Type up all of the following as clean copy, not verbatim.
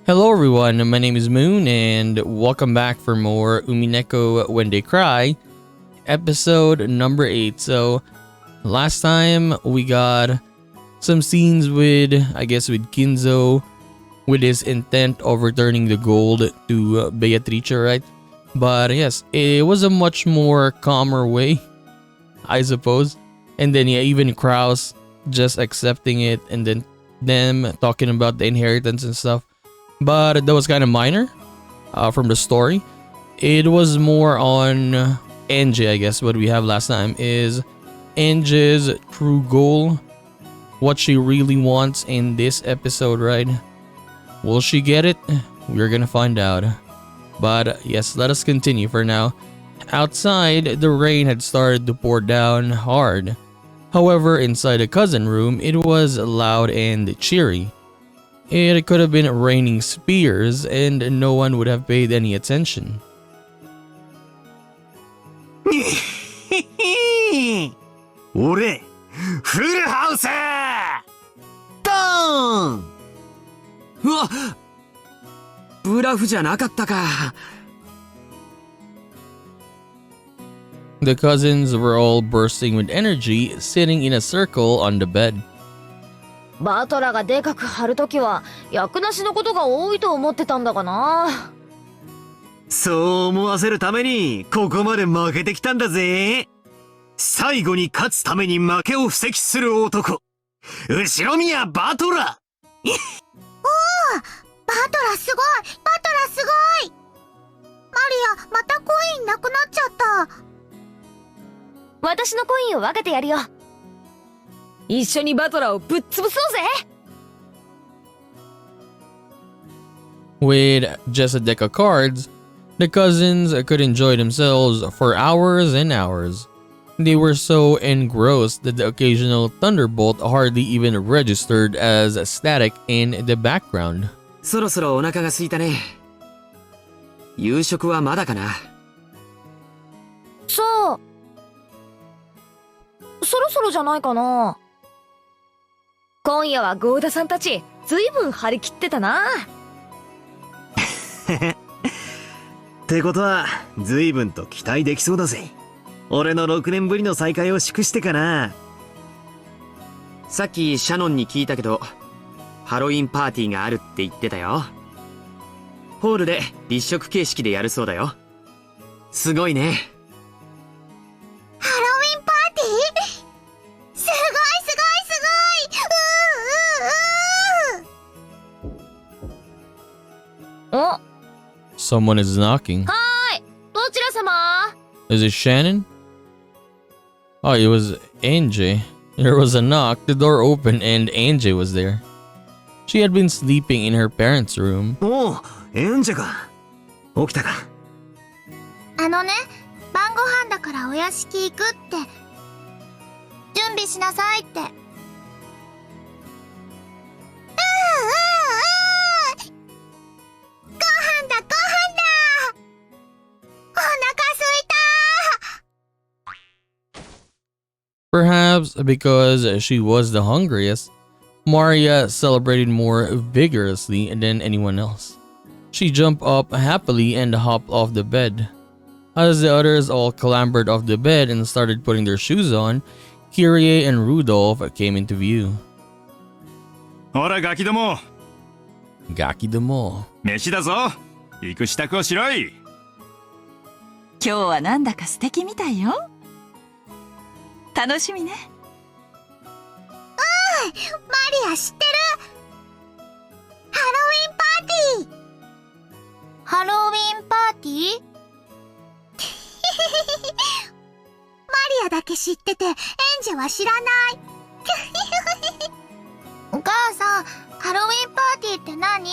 Hello everyone, my name is Moon and welcome back for more Umineko When They Cry, episode number 8. So last time we got some scenes with Kinzo with his intent of returning the gold to Beatrice, right? But yes, it was a much more calmer way, I suppose. And then yeah, even Kraus just accepting it and then them talking about the inheritance and stuff. But that was kind of minor from the story. It was more on Angie, I guess. What we have last time is Angie's true goal, what she really wants in this episode, right? Will she get it? We're gonna find out. But yes, let us continue for now. Outside, the rain had started to pour down hard. However, inside the cousin room, it was loud and cheery. It could have been raining spears and no one would have paid any attention. 俺、フルハウスドーンうわブラフじゃなかったか The cousins were all bursting with energy, sitting in a circle on the bed. バトラがでかく張るときは役なしのことが多いと思ってたんだがな。そう思わせるためにここまで負けてきたんだぜ。最後に勝つために負けを布石する男、後宮バトラ。おお、バトラすごい、バトラすごい。マリア、またコインなくなっちゃった。私のコインを分けてやるよ。一緒にバトラをぶっ潰そうぜ。 With just a deck of cards, the cousins could enjoy themselves for hours and hours. They were so engrossed that the occasional thunderbolt hardly even registered as static in the background. そろそろお腹が空いたね。夕食はまだかな。さあ、そろそろじゃないかな。今夜はゴーダさんたちずいぶん張り切ってたな。ってことはずいぶんと期待できそうだぜ。俺の6年ぶりの再会を祝してかな。さっきシャノンに聞いたけどハロウィンパーティーがあるって言ってたよ。ホールで立食形式でやるそうだよ。すごいね。ハロウィンパーティー？すごいすごいすごい。お、 Someone is knocking. はーい、どちら様？ Is it Shannon? Oh, it was Angie. There was a knock, the door opened and Angie was there. She had been sleeping in her parents' room. おお、エンジェか。起きたか。晩ご飯だからお屋敷行くって。準備しなさいって。ご飯だ。お腹すいた。 Perhaps because she was the hungriest, Maria celebrated more vigorously than anyone else. She jumped up happily and hopped off the bed. As the others all clambered off the bed and started putting their shoes on, Kyrie and Rudolph came into view. ほらガキども、 Gaki demo. 飯だぞ。行く支度をしろい。今日はなんだか素敵みたいよ。楽しみね。マリア知ってる？ハロウィンパーティー。ハロウィンパーティー？マリアだけ知っててエンジェは知らない。お母さん、ハロウィンパーティーって何？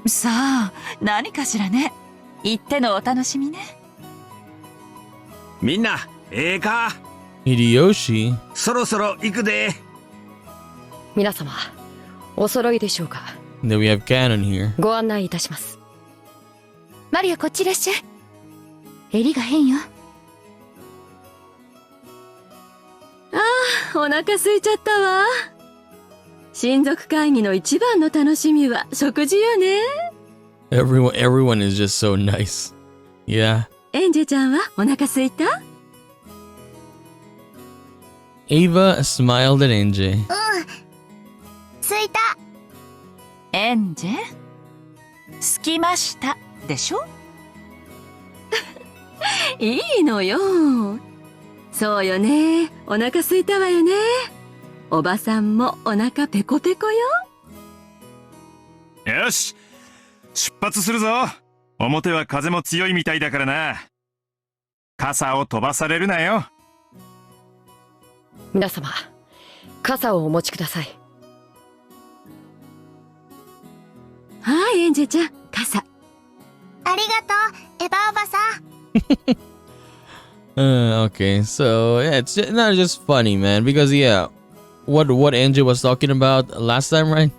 さあ、何かしらね。行ってのお楽しみね。みんな、ええか。 Hideyoshi. そろそろ行くで。皆様、お揃いでしょうか。 Then we have Canon here. ご案内いたします。マリア、こっちいらっしゃい。襟が変よ。ああ、お腹空いちゃったわ。親族会議の一番の楽しみは食事よね。Everyone is just so nice. Yeah. エンジェちゃんはお腹すいた？ Ava smiled at Angie. すいた。エンジェすきましたでしょ。いいのよ。そうよね。お腹すいたわよね。おばさんもお腹ペコペコよ。よし、出発するぞ。表は風も強いみたいだからな。傘を飛ばされるなよ。皆様、傘をお持ちください。はい、エンジェちゃん、傘。ありがとう、エヴァおばさん。Okay, so yeah, it's not just funny, man, because yeah, what Angie was talking about last time, right?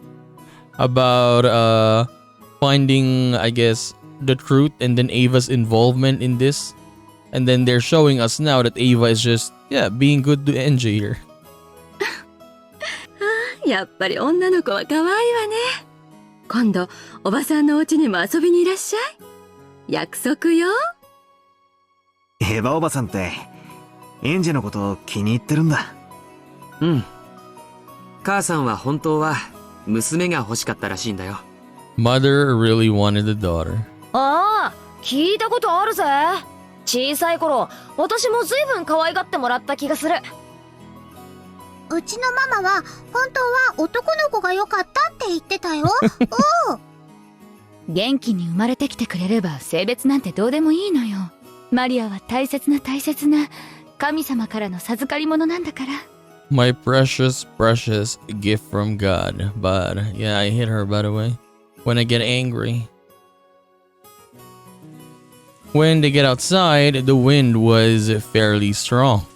About finding, I guess, the truth and then Ava's involvement in this. And then they're showing us now that Ava is just, yeah, being good to Angie here. やっぱり女の子は可愛いわね。今度、おばさんのお家にも遊びにいらっしゃい。約束よ。エヴァおばさんってエンジェのことを気に入ってるんだ。うん。母さんは本当は娘が欲しかったらしいんだよ。Mother really wanted a daughter. ああ、聞いたことあるぜ。小さい頃、私もずいぶん可愛がってもらった気がする。うちのママは本当は男の子が良かったって言ってたよ。元気に生まれてきてくれれば性別なんてどうでもいいのよ。マリアは大切な神様からの授かり物なんだから。My precious, precious gift from God. But yeah, I hit her, by the way. When I get angry. When they get outside, the wind was fairly strong.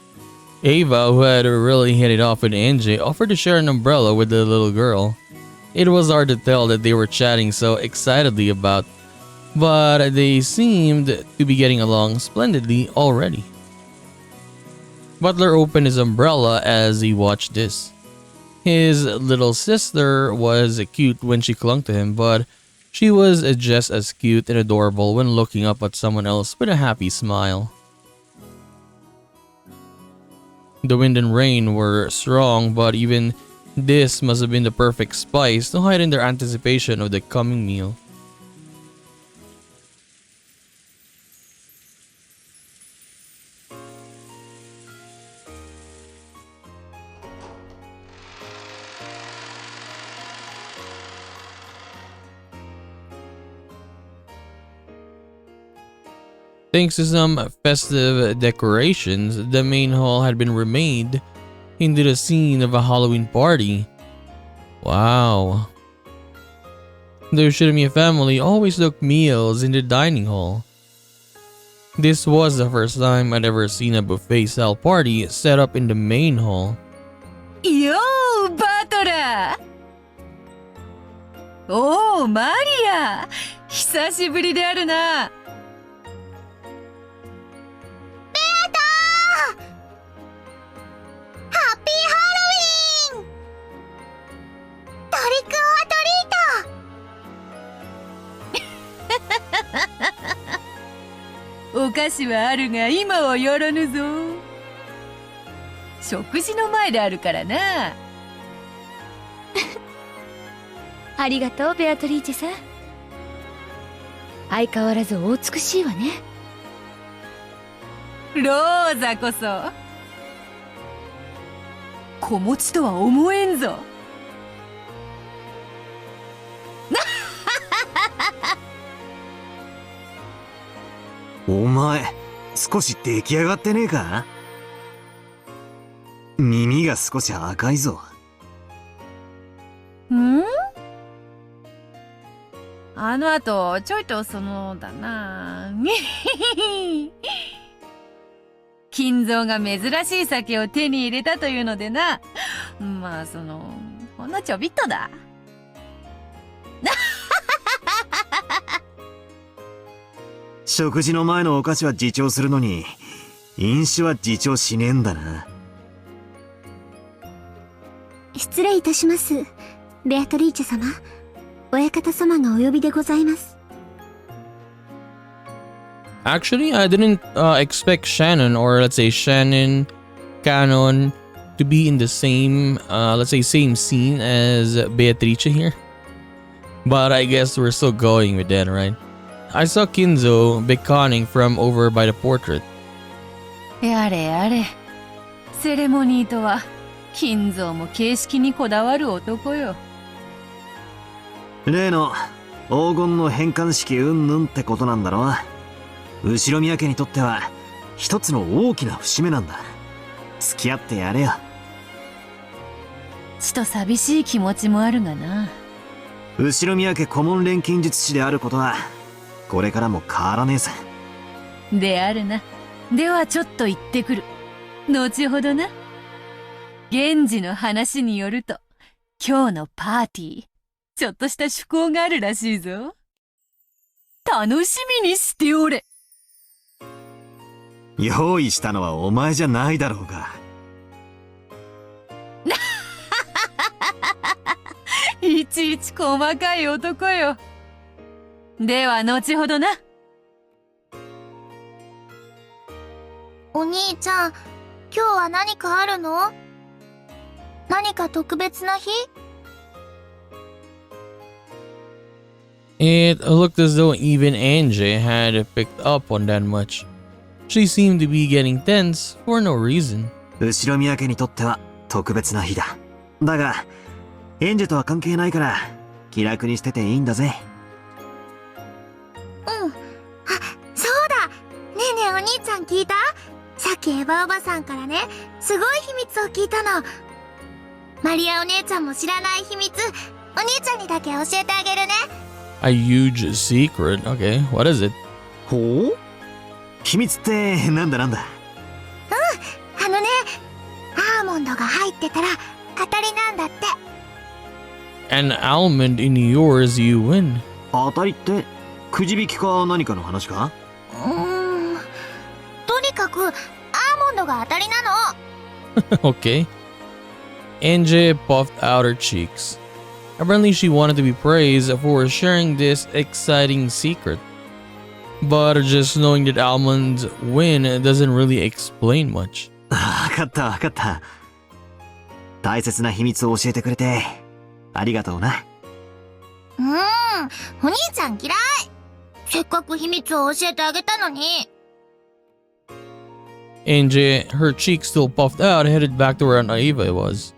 Ava, who had really hit it off with Angie, offered to share an umbrella with the little girl. It was hard to tell that they were chatting so excitedly about, but they seemed to be getting along splendidly already. Butler opened his umbrella as he watched this. His little sister was cute when she clung to him, but she was just as cute and adorable when looking up at someone else with a happy smile. The wind and rain were strong, but even this must have been the perfect spice to heighten their anticipation of the coming meal. Thanks to some festive decorations, the main hall had been remade into the scene of a Halloween party. Wow. The Ushirimiya family always took meals in the dining hall. This was the first time I'd ever seen a buffet-style party set up in the main hall. Yo, Butler! Oh, Maria! 久しぶりであるな。ハッピーハロウィーン！トリックオアトリート！お菓子はあるが今はやらぬぞ。食事の前であるからな。ありがとうベアトリーチェさん。相変わらずお美しいわね。ローザこそ子持ちとは思えんぞ。お前少し出来上がってねえか？耳が少し赤いぞ。ん？あの後ちょいとだな。金蔵が珍しい酒を手に入れたというのでな。まあほんのちょびっとだ。食事の前のお菓子は自重するのに飲酒は自重しねえんだな。失礼いたします。ベアトリーチェ様、親方様がお呼びでございます。 Actually, I didn't expect Shannon, or let's say Shannon Canon, to be in the same, let's say, same scene as Beatrice here. But I guess we're still going with that, right? I saw Kinzo beckoning from over by the portrait. やれやれ。セレモニーとは、金蔵も形式にこだわる男よ。例の黄金の返還式うんぬんってことなんだろ。後ろ宮家にとっては一つの大きな節目なんだ。付き合ってやれよ。ちと寂しい気持ちもあるがな。後ろ宮家顧問錬金術師であることはこれからも変わらねえさ。であるな。ではちょっと行ってくる。後ほどな。源氏の話によると、今日のパーティー、ちょっとした趣向があるらしいぞ。楽しみにしておれ。用意したのはお前じゃないだろうが。いちいち細かい男よ。では後ほどな。お兄ちゃん、今日は何かあるの？何か特別な日？ It looked as though even Angie had picked up on that much. She seemed to be getting tense for no reason. 後ろ宮家にとっては特別な日だ。だが、エンジェとは関係ないから気楽にしてていいんだぜ。うん。あ、そうだ。ねえねえお兄ちゃん聞いた？さっきエヴァおばさんからね、すごい秘密を聞いたの。マリアお姉ちゃんも知らない秘密、お兄ちゃんにだけ教えてあげるね。A huge secret? Okay, what is it? ほう？秘密ってなんだなんだ？あのね、アーモンドが入ってたら当たりなんだって。An almond in yours, you win. 当たりってくじ引きか何かの話か？とにかくアーモンドが当たりなの。Okay. Angie puffed out her cheeks. Apparently, she wanted to be praised for sharing this exciting secret. But just knowing that almonds win doesn't really explain much. わかったわかった。大切な秘密を教えてくれてありがとうな。お兄ちゃん嫌い。せっかく秘密を教えてあげたのに。Angie, her cheeks still puffed out, headed back to where Naiva was.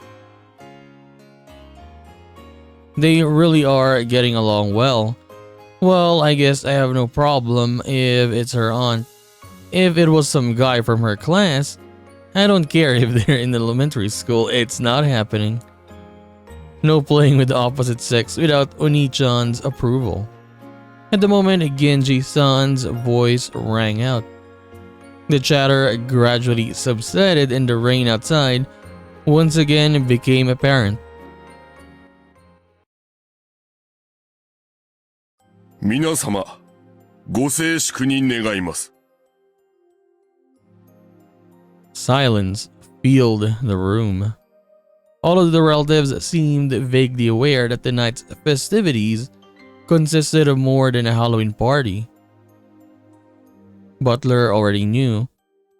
They really are getting along well. Well, I guess I have no problem if it's her aunt. If it was some guy from her class, I don't care if they're in elementary school, it's not happening. No playing with the opposite sex without Oni-chan's approval. At the moment, Genji-san's voice rang out. The chatter gradually subsided and the rain outside once again became apparent. 皆様、ご静粛に願います。 Silence filled the room. All of the relatives seemed vaguely aware that the night's festivities consisted of more than a Halloween party. Butler already knew.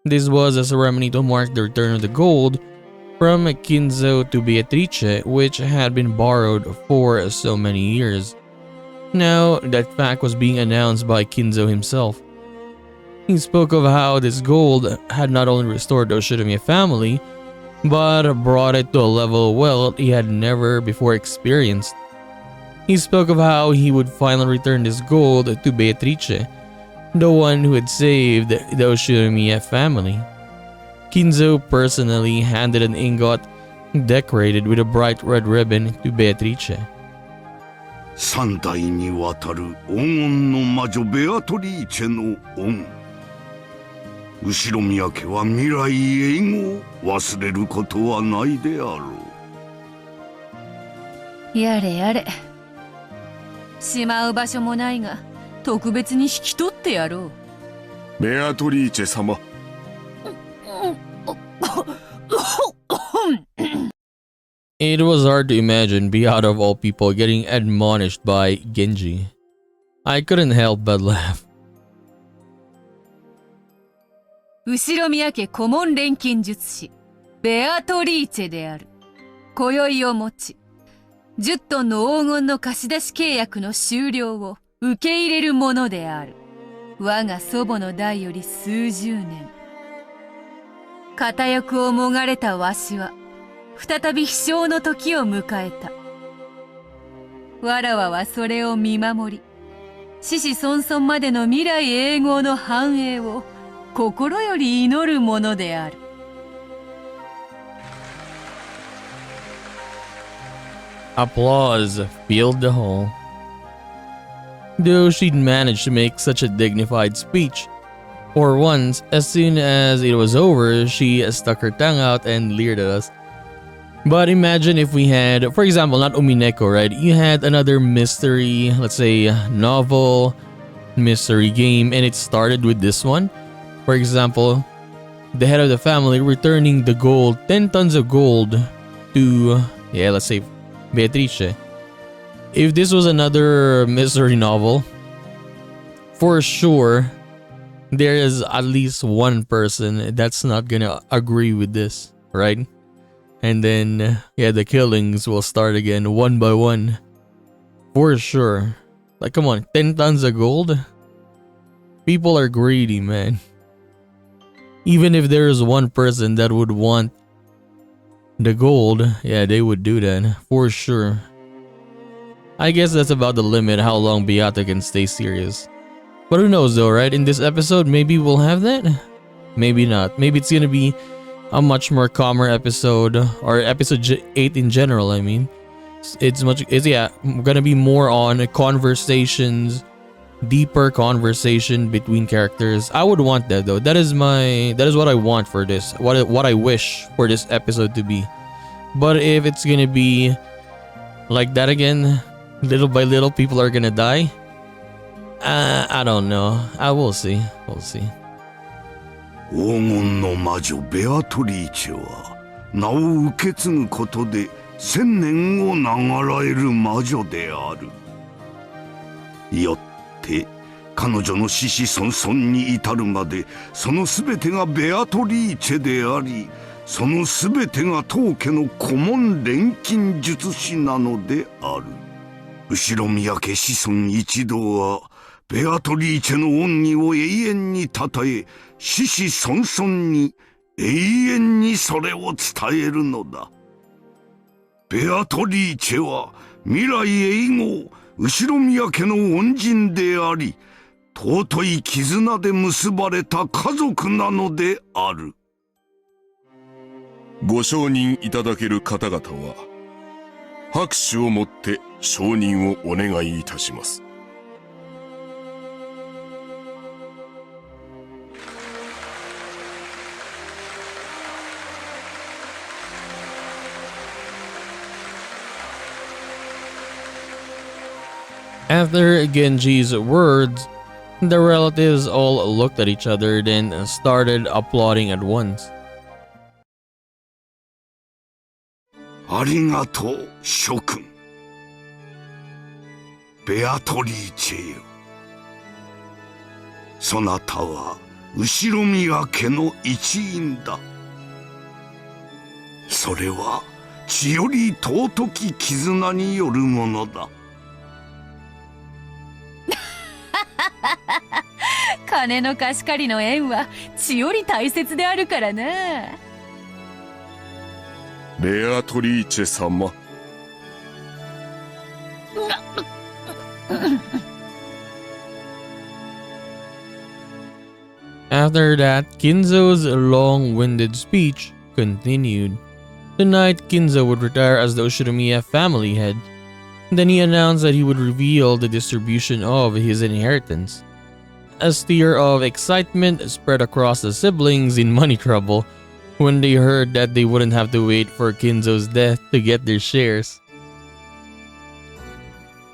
This was a ceremony to mark the return of the gold from Kinzo to Beatrice, which had been borrowed for so many years. Now, that fact was being announced by Kinzo himself. He spoke of how this gold had not only restored the Oshinomiya family, but brought it to a level of wealth he had never before experienced. He spoke of how he would finally return this gold to Beatrice, the one who had saved the Oshinomiya family. Kinzo personally handed an ingot decorated with a bright red ribbon to Beatrice. 3代にわたる黄金の魔女ベアトリーチェの恩。後ろ宮家は未来永劫忘れることはないであろう。やれやれ。しまう場所もないが、特別に引き取ってやろう。ベアトリーチェ様。It was hard to imagine Beata of all people getting admonished by Genji. I couldn't help but laugh. 後宮家顧問錬金術師ベアトリーチェである。今宵をもち10トンの黄金の貸し出し契約の終了を受け入れるものである。我が祖母の代より数十年。片翼をもがれたわしは再び飛翔の時を迎えた。わらわはそれを見守り、子々孫々までの未来永劫の繁栄を心より祈るものである。Applause filled the hall. Though she'd managed to make such a dignified speech, for once, as soon as it was over, she stuck her tongue out and leered at us. But imagine if we had, for example, not Umineko, right? You had another mystery, let's say novel, mystery game, and it started with this one. For example, the head of the family returning the gold, 10 tons of gold to, let's say Beatrice. If this was another mystery novel, for sure, there is at least one person that's not gonna agree with this, right? And then, the killings will start again one by one. For sure. Like, come on, 10 tons of gold? People are greedy, man. Even if there is one person that would want the gold, they would do that, for sure. I guess that's about the limit how long Beata can stay serious. But who knows though, right? In this episode, maybe we'll have that? Maybe not. Maybe it's gonna be a much more calmer episode, or episode 8 in general, I mean. It's gonna be more on conversations, deeper conversation between characters. I would want that though. That is what I want for this. What I wish for this episode to be. But if it's gonna be like that again, little by little people are gonna die, I don't know. We'll see. We'll see. 黄金の魔女ベアトリーチェは名を受け継ぐことで千年を長らえる魔女である。よって彼女の子々孫々に至るまでその全てがベアトリーチェであり、その全てが当家の顧問錬金術師なのである。後宮家子孫一同はベアトリーチェの恩義を永遠にたたえ、子々孫々に永遠にそれを伝えるのだ。ベアトリーチェは未来永劫後宮家の恩人であり、尊い絆で結ばれた家族なのである。ご承認いただける方々は拍手をもって承認をお願いいたします。After Genji's words, the relatives all looked at each other, then started applauding at once. ありがとう諸君。ベアトリーチェよ、そなたは後宮家の一員だ。それは血より尊き絆によるものだ。金の貸し借りの縁は血より大切であるからな。ベアトリーチェ様。After that, Kinzo's long-winded speech continued. Tonight, Kinzo would retire as the Ushinomiya family head. Then he announced that he would reveal the distribution of his inheritance. A stir of excitement spread across the siblings in money trouble when they heard that they wouldn't have to wait for Kinzo's death to get their shares.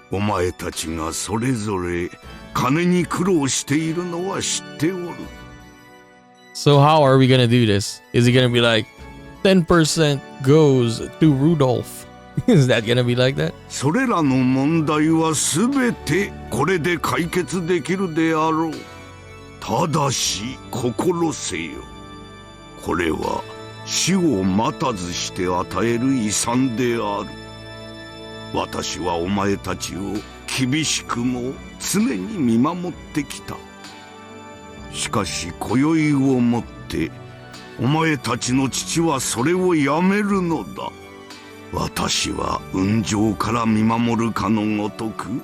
お前たちがそれぞれ金に苦労しているのは知っておる。So how are we gonna do this? Is it gonna be like 10% goes to Rudolph? Is that gonna be like that? それらの問題はすべてこれで解決できるであろう。ただし心せよ。これは死を待たずして与える遺産である。私はお前たちを厳しくも常に見守ってきた。しかし今宵をもってお前たちの父はそれをやめるのだ。私は雲上から見守るかのごとく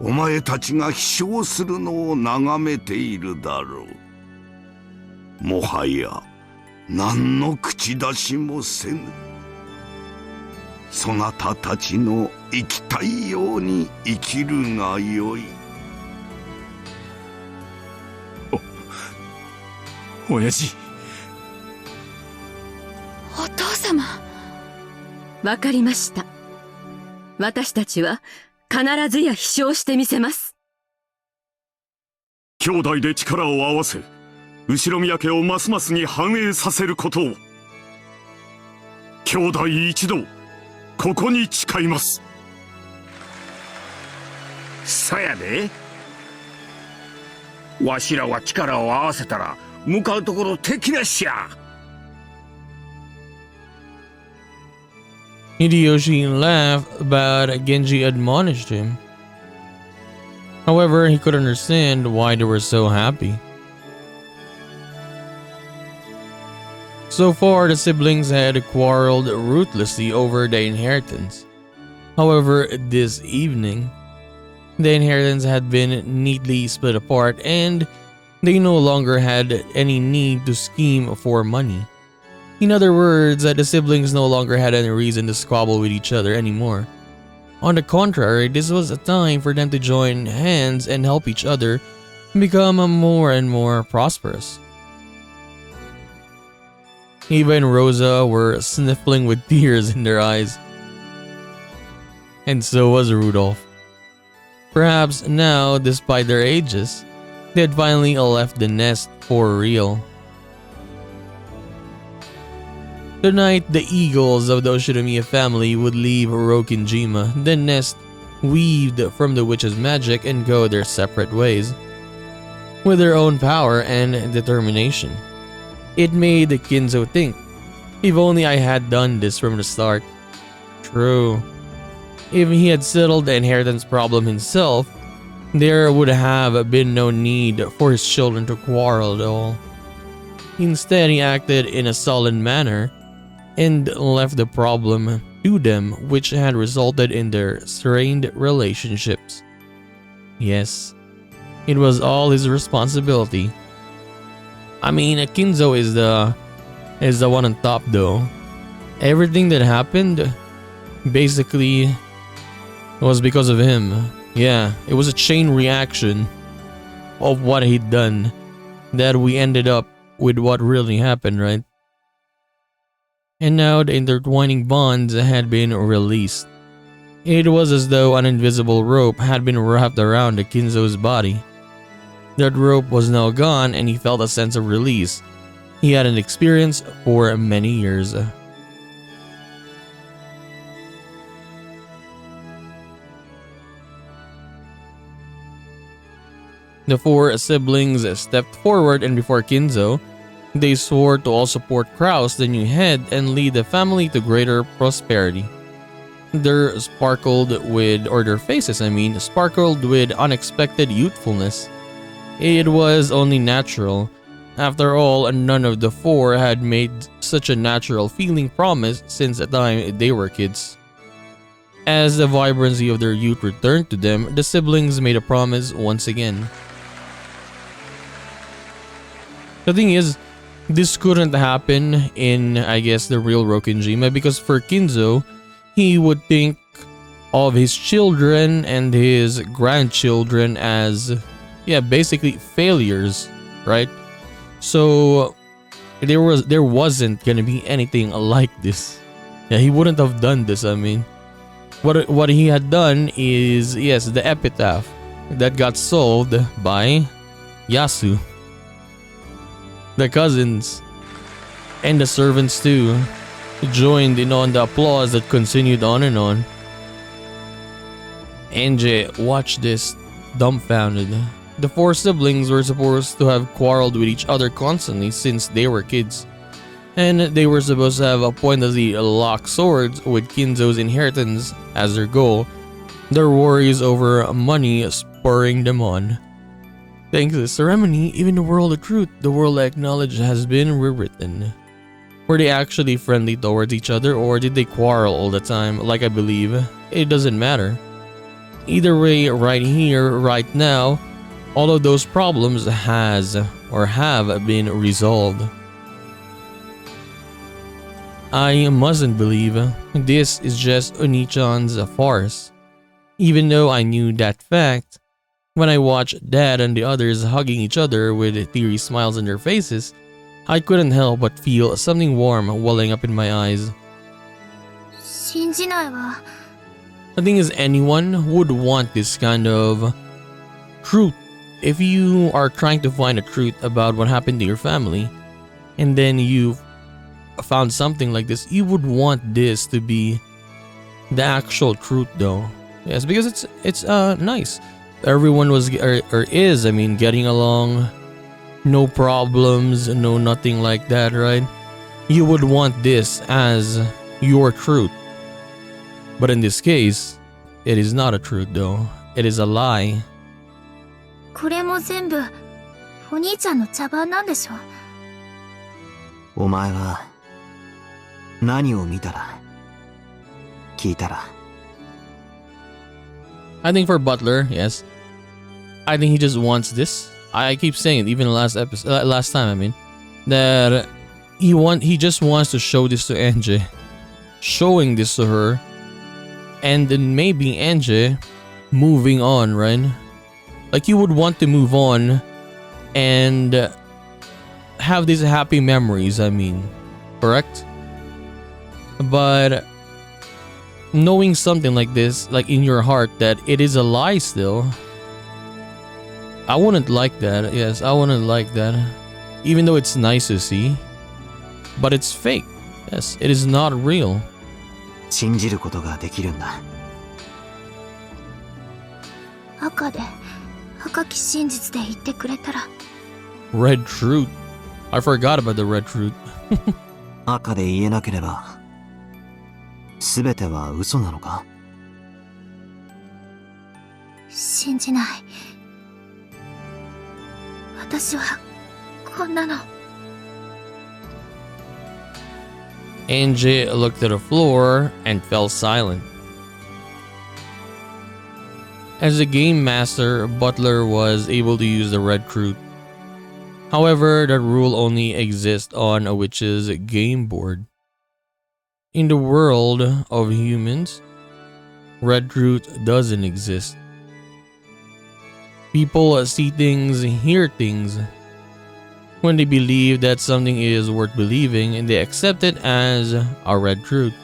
お前たちが飛翔するのを眺めているだろう。もはや何の口出しもせぬ。そなたたちの生きたいように生きるがよい。親父。お父様。わかりました。私たちは必ずや飛翔してみせます。兄弟で力を合わせ、後宮家をますますに繁栄させることを。兄弟一同、ここに誓います。そやで。わしらは力を合わせたら向かうところ敵なしや。Hideyoshi laughed, but Genji admonished him. However, he could understand why they were so happy. So far, the siblings had quarreled ruthlessly over the inheritance. However, this evening, the inheritance had been neatly split apart and they no longer had any need to scheme for money. In other words, the siblings no longer had any reason to squabble with each other anymore. On the contrary, this was a time for them to join hands and help each other become more and more prosperous. Eva and Rosa were sniffling with tears in their eyes. And so was Rudolph. Perhaps now, despite their ages, they had finally left the nest for real. Tonight, the eagles of the Oshinomiya family would leave Rokinjima, the nest weaved from the witch's magic, and go their separate ways, with their own power and determination. It made Kinzo think, if only I had done this from the start. True. If he had settled the inheritance problem himself, there would have been no need for his children to quarrel at all. Instead, he acted in a sullen manner and left the problem to them, which had resulted in their strained relationships. Yes, it was all his responsibility. I mean, Kinzo is the one on top though. Everything that happened basically was because of him. Yeah, it was a chain reaction of what he'd done that we ended up with what really happened, right? And now the intertwining bonds had been released. It was as though an invisible rope had been wrapped around Kinzo's body. That rope was now gone and he felt a sense of release he hadn't experienced for many years. The four siblings stepped forward, and before Kinzo, they swore to all support Kraus, the new head, and lead the family to greater prosperity. Their faces sparkled with unexpected youthfulness. It was only natural. After all, none of the four had made such a natural feeling promise since the time they were kids. As the vibrancy of their youth returned to them, the siblings made a promise once again. The thing is, this couldn't happen in, I guess, the real Rokinjima, because for Kinzo, he would think of his children and his grandchildren as, basically failures, right? So there wasn't gonna be anything like this. Yeah, he wouldn't have done this. I mean, what he had done is, yes, the epitaph that got solved by Yasu, the cousins, and the servants too. joined in on the applause that continued on and on. Angie watched this, dumbfounded. The four siblings were supposed to have quarreled with each other constantly since they were kids. And they were supposed to have pointedly locked swords with Kinzo's inheritance as their goal, their worries over money spurring them on. Thanks to the ceremony, even the world of truth, the world I acknowledge, has been rewritten. Were they actually friendly towards each other, or did they quarrel all the time, like I believe? It doesn't matter. Either way, right here, right now, all of those problems have been resolved. I mustn't believe this is just Oni-chan's farce. Even though I knew that fact, when I watched Dad and the others hugging each other with teary smiles on their faces, I couldn't help but feel something warm welling up in my eyes. 信じないわ。 The thing is, anyone would want this kind of truth. If you are trying to find a truth about what happened to your family, and then you found something like this, you would want this to be the actual truth, though. Yes, because it's nice. Everyone was getting along, no problems, no nothing like that, right? You would want this as your truth. But in this case, it is not a truth, though. It is a lie. これも全部お兄ちゃんの茶番なんでしょ。お前は何を見たら聞いたら。 I think for Butler, yes. I think he just wants this. I keep saying it, even last time, I mean, that he just wants to show this to Angie, showing this to her, and then maybe Angie moving on, right? Like, you would want to move on and have these happy memories, I mean, correct? But knowing something like this, like in your heart, that it is a lie still, I wouldn't like that. Yes, I wouldn't like that. Even though it's nice to see, but it's fake. Yes, it is not real. 信じることができるんだ。赤で赤き真実で言ってくれたら。 Red truth. I forgot about the red truth. 赤で言えなければ全ては嘘なのか？信じない。私はこんなの。 Angie looked at the floor and fell silent. As a game master, Butler was able to use the red truth. However, that rule only exists on a witch's game board. In the world of humans, red truth doesn't exist. People see things, hear things. When they believe that something is worth believing, and they accept it as a red truth.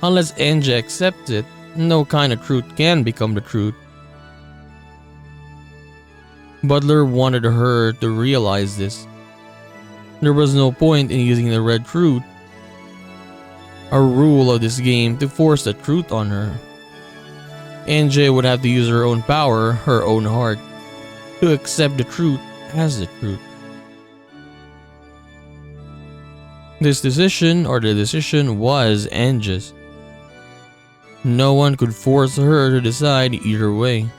Unless Angie accepts it, no kind of truth can become the truth. Butler wanted her to realize this. There was no point in using the red truth, a rule of this game, to force the truth on her. Angie would have to use her own power, her own heart, to accept the truth as the truth. This decision, or the decision, was Angie's. No one could force her to decide either way.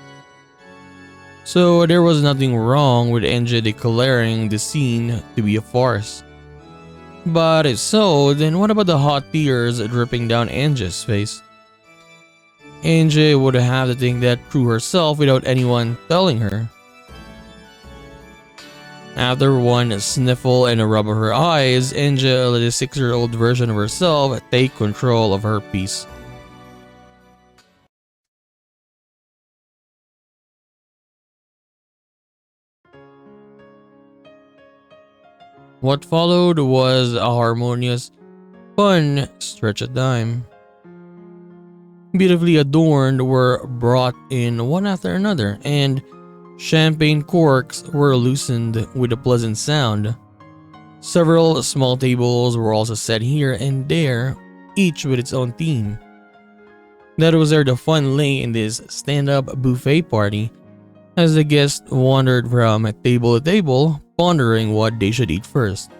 So there was nothing wrong with Angie declaring the scene to be a farce. But if so, then what about the hot tears dripping down Angie's face? Angie would have to think that through herself without anyone telling her. After one sniffle and a rub of her eyes, Angie let the 6-year-old version of herself take control of her peace. What followed was a harmonious, fun stretch of time. Beautifully adorned were brought in one after another, and champagne corks were loosened with a pleasant sound. Several small tables were also set here and there, each with its own theme. That was where the fun lay in this stand-up buffet party, as the guests wandered from table to table, pondering what they should eat first.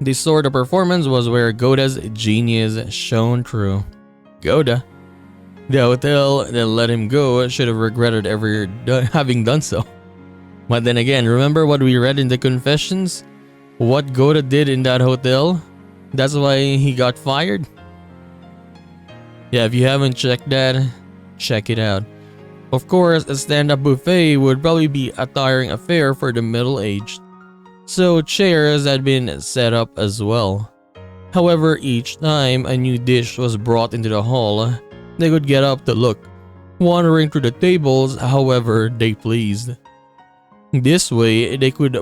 This sort of performance was where Goda's genius shone through. Goda, the hotel that let him go, should have regretted ever having done so. But then again, remember what we read in the confessions? What Goda did in that hotel? That's why he got fired? Yeah, if you haven't checked that, check it out. Of course, a stand-up buffet would probably be a tiring affair for the middle-aged, so chairs had been set up as well. However, each time a new dish was brought into the hall, they could get up to look, wandering through the tables however they pleased. This way, they could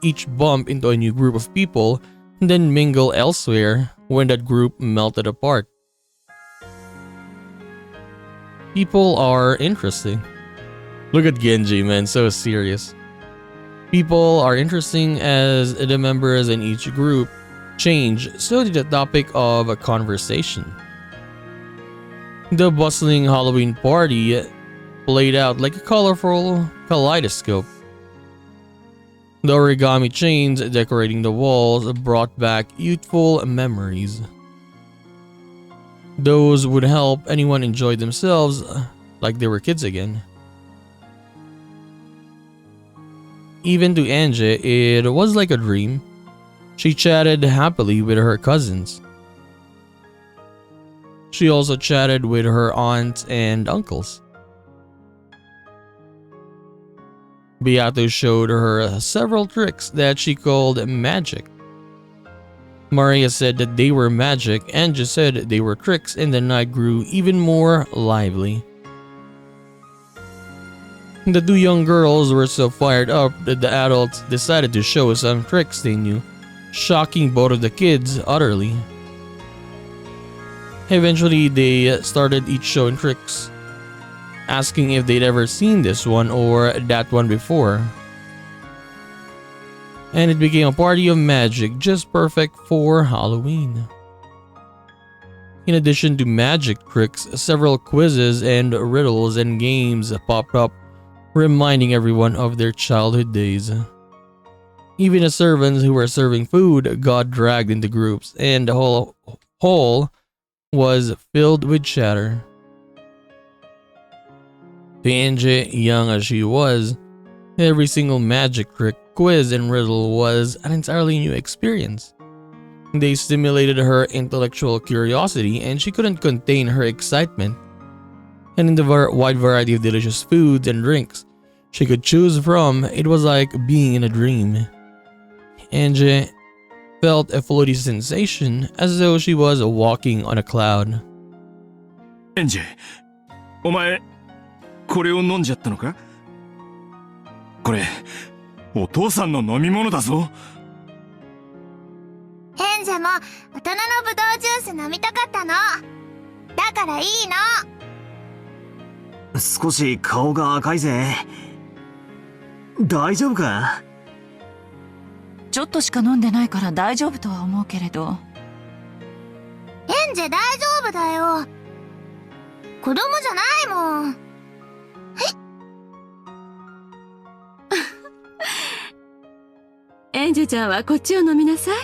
each bump into a new group of people, then mingle elsewhere when that group melted apart. People are interesting. Look at Genji, man, so serious. People are interesting as the members in each group change, so did the topic of a conversation. The bustling Halloween party played out like a colorful kaleidoscope. The origami chains decorating the walls brought back youthful memories. Those would help anyone enjoy themselves like they were kids again. Even to Angie, it was like a dream. She chatted happily with her cousins. She also chatted with her aunts and uncles. Beato showed her several tricks that she called magic. Maria said that they were magic, and just said they were tricks, and the night grew even more lively. The two young girls were so fired up that the adults decided to show some tricks they knew, shocking both of the kids utterly. Eventually, they started each showing tricks, asking if they'd ever seen this one or that one before. And it became a party of magic, just perfect for Halloween. In addition to magic tricks, several quizzes and riddles and games popped up, reminding everyone of their childhood days. Even the servants who were serving food got dragged into groups, and the whole hall was filled with chatter. To Angie, young as she was, every single magic trick, quiz, and riddle was an entirely new experience. They stimulated her intellectual curiosity, and she couldn't contain her excitement. And in the wide variety of delicious foods and drinks she could choose from, it was like being in a dream. Angie felt a floaty sensation, as though she was walking on a cloud. Angie, お前これを飲んじゃったのか？これお父さんの飲み物だぞ。エンジェも大人のブドウジュース飲みたかったの。だからいいの。少し顔が赤いぜ。大丈夫か？ちょっとしか飲んでないから大丈夫とは思うけれど。エンジェ大丈夫だよ。子供じゃないもん。エンジェちゃんはこっちを飲みなさい。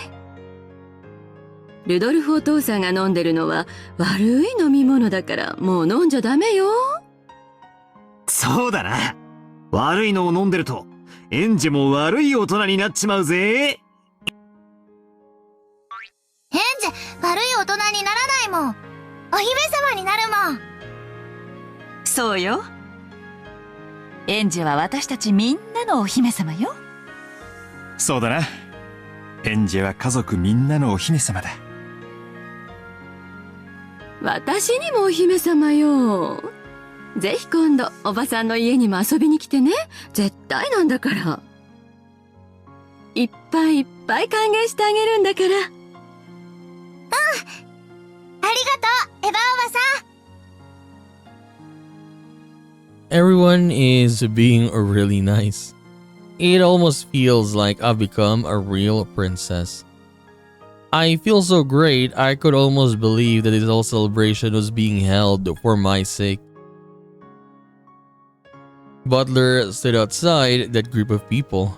ルドルフお父さんが飲んでるのは悪い飲み物だからもう飲んじゃダメよ。そうだな。悪いのを飲んでるとエンジェも悪い大人になっちまうぜ。エンジェ悪い大人にならないもん。お姫様になるもん。そうよ。エンジェは私たちみんなのお姫様よ。そうだな。エンジェは家族みんなのお姫様だ。私にもお姫様よ。ぜひ今度おばさんの家にも遊びに来てね。絶対なんだから。いっぱいいっぱい歓迎してあげるんだから。うん。ありがとう、エヴァおばさん。Everyone is being really nice. It almost feels like I've become a real princess. I feel so great, I could almost believe that this whole celebration was being held for my sake. Butler stood outside that group of people.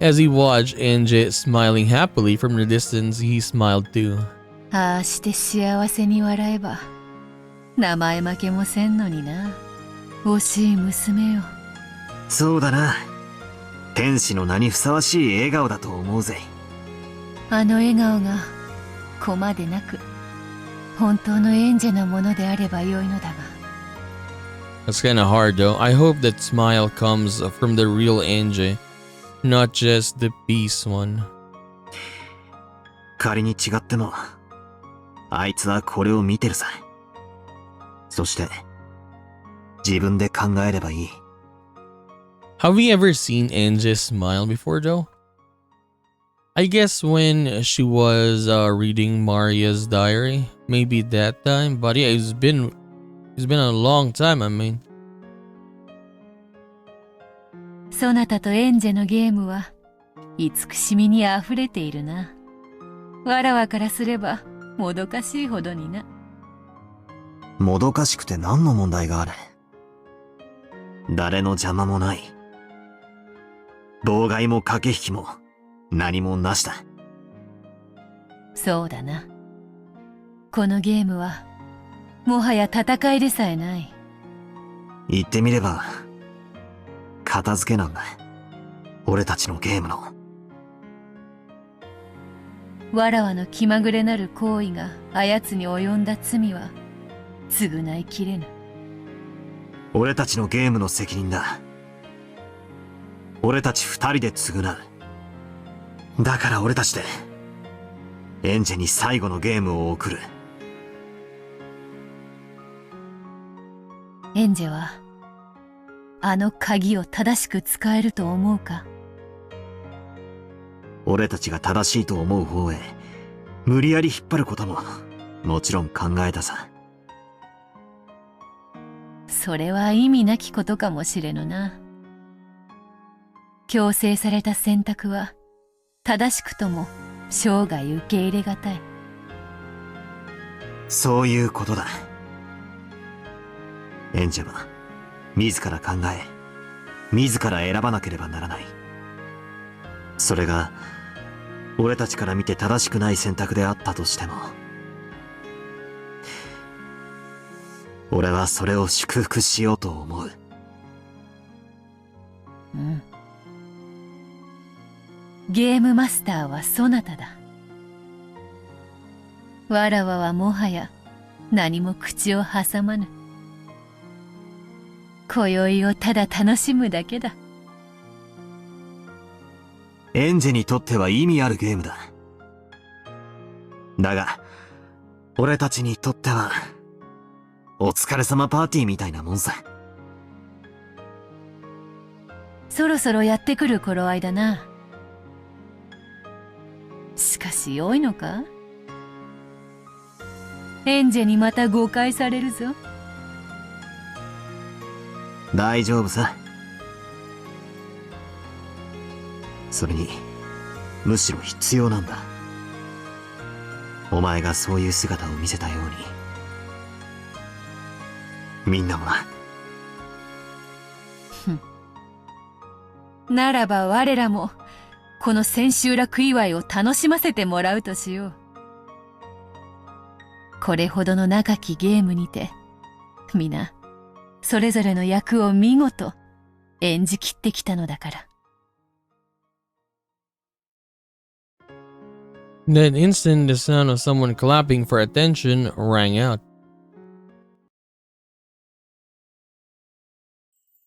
As he watched Angie smiling happily from the distance, he smiled too. ああして幸せに笑えば名前負けもせんのにな。惜しい娘よ。そうだな。天使の名にふさわしい笑顔だと思うぜ。あの笑顔が子までなく本当のエンジェのものであればよいのだが。 That's kinda hard though. I hope that smile comes from the real Angie, not just the peace one. 仮に違っても、あいつはこれを見てるさ。そして、自分で考えればいい。Have we ever seen Angie smile before though? I guess when she was reading Maria's diary, maybe that time. But yeah, it's been a long time. I mean, そなたとエンジェのゲームは慈しみにあふれているな。わらわからすればもどかしいほどにな。もどかしくて何の問題がある？誰の邪魔もない。妨害も駆け引きも何もなしだ。そうだな。このゲームはもはや戦いでさえない。言ってみれば片付けなんだ。俺たちのゲームの。わらわの気まぐれなる行為があやつに及んだ罪は償いきれぬ。俺たちのゲームの責任だ。俺たち二人で償う。だから俺たちでエンジェに最後のゲームを送る。エンジェはあの鍵を正しく使えると思うか？俺たちが正しいと思う方へ無理やり引っ張ることももちろん考えたさ。それは意味なきことかもしれぬな。強制された選択は正しくとも生涯受け入れがたい。そういうことだ。エンジェは自ら考え自ら選ばなければならない。それが俺たちから見て正しくない選択であったとしても、俺はそれを祝福しようと思う。うん。ゲームマスターはそなただ。わらわはもはや何も口を挟まぬ。今宵をただ楽しむだけだ。エンジェにとっては意味あるゲームだ。だが俺たちにとってはお疲れ様パーティーみたいなもんさ。そろそろやってくる頃合いだな。しかし良いのか？エンジェにまた誤解されるぞ。大丈夫さ。それにむしろ必要なんだ。お前がそういう姿を見せたようにみんなもな。ならば我らもこの千秋楽祝いを楽しませてもらうとしよう。これほどの長きゲームにて皆それぞれの役を見事演じきってきたのだから。That instant, the sound of someone clapping for attention rang out.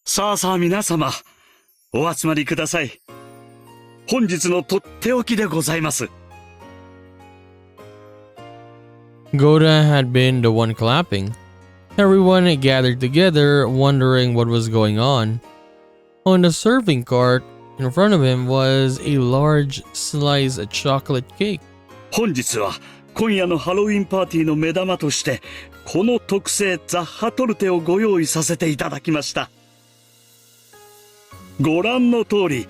さあさあ皆様、お集まりください。本日のとっておきでございます。Goda had been the one clapping. Everyone gathered together, wondering what was going on. On the serving cart in front of him was a large slice of chocolate cake. 本日は今夜のハロウィンパーティーの目玉としてこの特製ザッハトルテをご用意させていただきました。ご覧の通り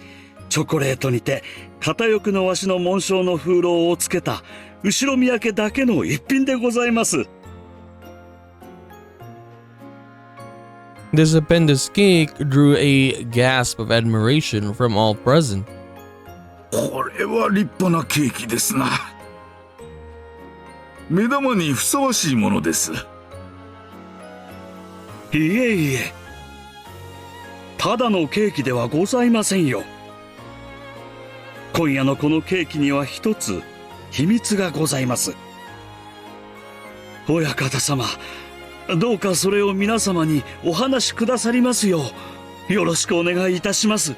チョコレートにて片翼のわしの紋章の風浪をつけた後ろ宮家だけの一品でございます。The stupendous cake drew a gasp of admiration from all present. これは立派なケーキですな。目玉にふさわしいものです。いえいえ、ただのケーキではございませんよ。今夜のこのケーキには一つ秘密がございます。親方様、どうかそれを皆様にお話しくださりますようよろしくお願いいたします。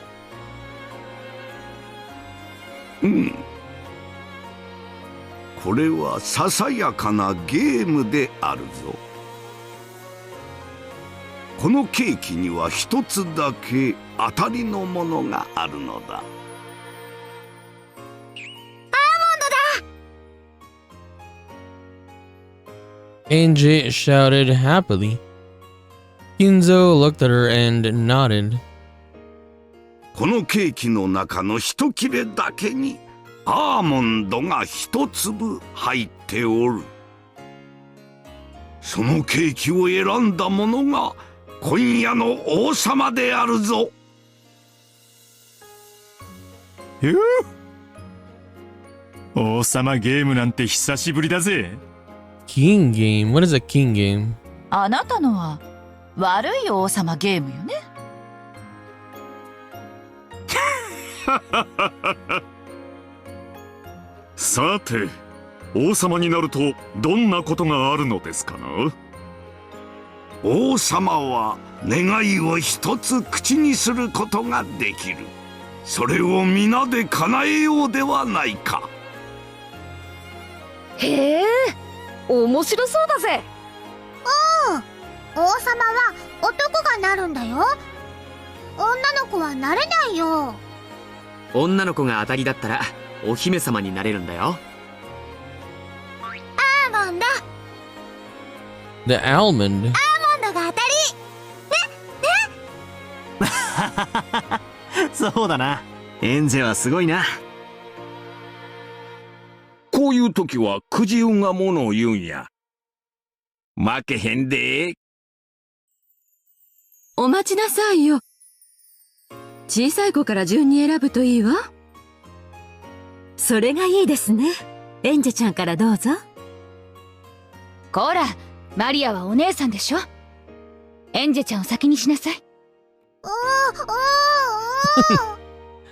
これはささやかなゲームであるぞ。このケーキには一つだけ当たりのものがあるのだ。Angie shouted happily. Kinzo looked at her and nodded. このケーキの中の一切れだけにアーモンドが一粒入っておる。そのケーキを選んだ者が今夜の王様であるぞ。王様ゲームなんて久しぶりだぜ。King game? What is a king game? あなたのは悪い王様ゲームよね。さて、王様になるとどんなことがあるのですかな。王様は願いを一つ口にすることができる。それを皆で叶えようではないか。へえ、面白そうだぜ。王様は男がなるんだよ。女の子はなれないよ。女の子が当たりだったらお姫様になれるんだよ。アーモンド。 The almond. アーモンドが当たり。そうだな。エンジェはすごいな。こういう時はくじ運がものを言うんや。負けへんで。お待ちなさいよ。小さい子から順に選ぶといいわ。それがいいですね。エンジェちゃんからどうぞ。こら、マリアはお姉さんでしょ。エンジェちゃんを先にしなさい。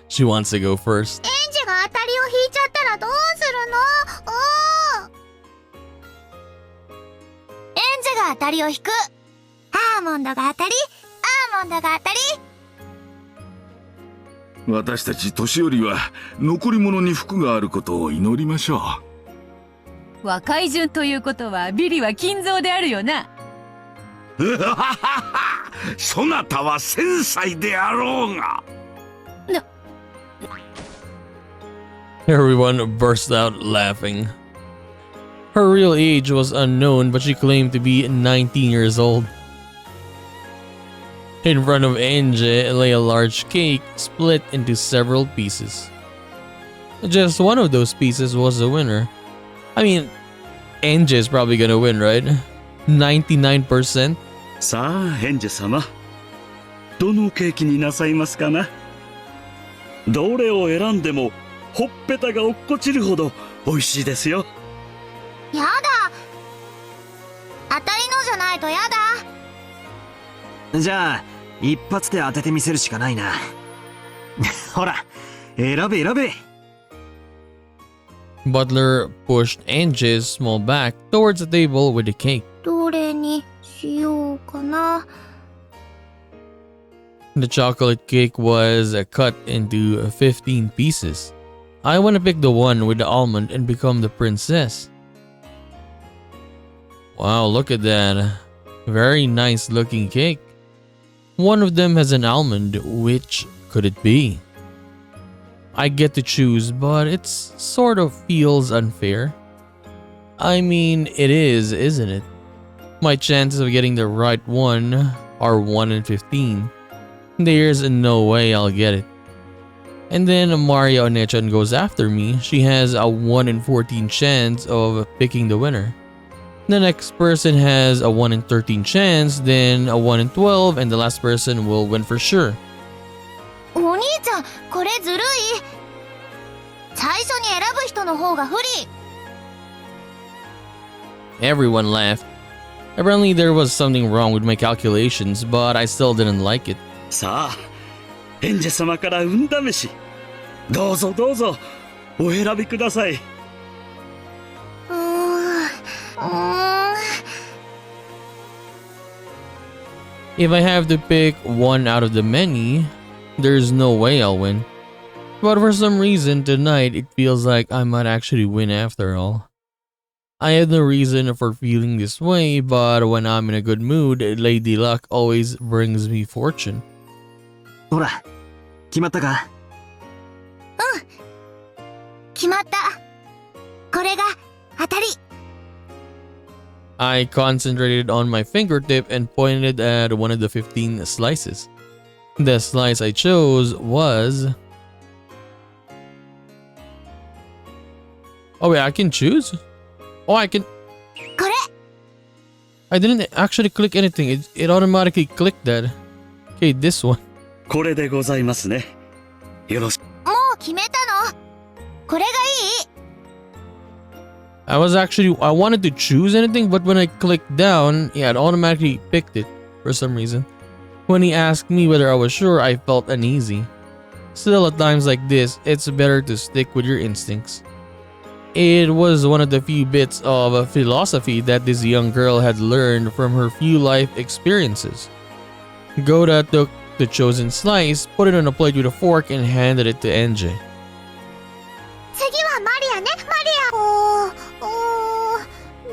She wants to go first. エンジェが当たりを引いちゃったらどうするの？エンジェが当たりを引く。アーモンドが当たり。アーモンドが当たり。私たち年寄りは残り物に福があることを祈りましょう。和解順ということはビリは金蔵であるよな。そなたは繊細であろうが。Everyone burst out laughing. Her real age was unknown, but she claimed to be 19 years old. In front of Angie lay a large cake split into several pieces. Just one of those pieces was the winner. I mean, Angie is probably gonna win, right? 99%? さあ、エンジェ様。どのケーキになさいますかな。どれを選んでもほっぺたが落っこちるほど美味しいですよ。やだ。当たりのじゃないとやだ。じゃあ一発で当ててみせるしかないな。ほら、選べ選べ。Butler pushed Angie's small back towards the table with the cake. どれにしようかな。The chocolate cake was cut into 15 pieces. I want to pick the one with the almond and become the princess. Wow, look at that. Very nice looking cake. One of them has an almond. Which could it be? I get to choose, but it sort of feels unfair. I mean, it is, isn't it? My chances of getting the right one are 1 in 15. There's no way I'll get it. And then Maria Onechan goes after me. She has a 1 in 14 chance of picking the winner. The next person has a 1 in 13 chance, then a 1 in 12, and the last person will win for sure. お兄ちゃん、これずるい。最初に選ぶ人の方が不利。Everyone laughed. Apparently there was something wrong with my calculations, but I still didn't like it. さあ、エンジェ様から運試し。どうぞどうぞ、お選びください。If I have to pick one out of the many, there's no way I'll win. But for some reason tonight it feels like I might actually win after all. I have no reason for feeling this way, but when I'm in a good mood, Lady Luck always brings me fortune. ほら、決まったか？決まった。これが当たり。I concentrated on my fingertip and pointed at one of the 15 slices. The slice I chose was... Oh wait, I can choose? Oh, I can... これ。I didn't actually click anything. It automatically clicked that. Okay, this one. これでございますね。よろしく。もう決めたの？これがいい？ I wanted to choose anything, but when I clicked down, yeah, it automatically picked it for some reason. When he asked me whether I was sure, I felt uneasy. Still, at times like this, it's better to stick with your instincts. It was one of the few bits of philosophy that this young girl had learned from her few life experiences. Goda took the chosen slice, put it on a plate with a fork, and handed it to NJ. 次はマリアね、マリア。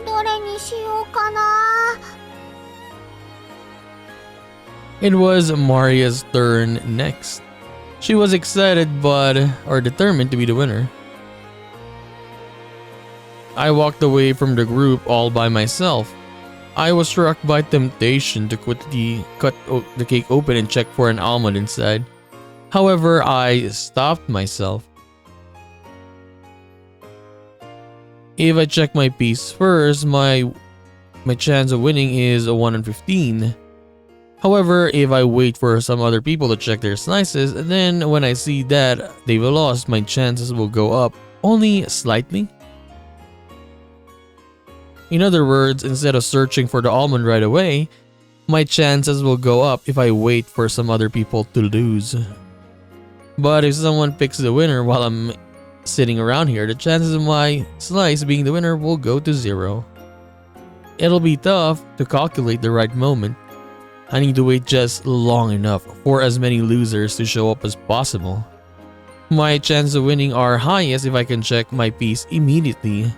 どれにしようかな。It was Maria's turn next. She was excited or determined to be the winner. I walked away from the group all by myself. I was struck by temptation to cut the cake open and check for an almond inside. However, I stopped myself. If I check my piece first, my chance of winning is a 1 in 15. However, if I wait for some other people to check their slices, then when I see that they've lost, my chances will go up only slightly. In other words, instead of searching for the almond right away, my chances will go up if I wait for some other people to lose. But if someone picks the winner while I'm sitting around here, the chances of my slice being the winner will go to 0. It'll be tough to calculate the right moment. I need to wait just long enough for as many losers to show up as possible. My chances of winning are highest if I can check my piece immediately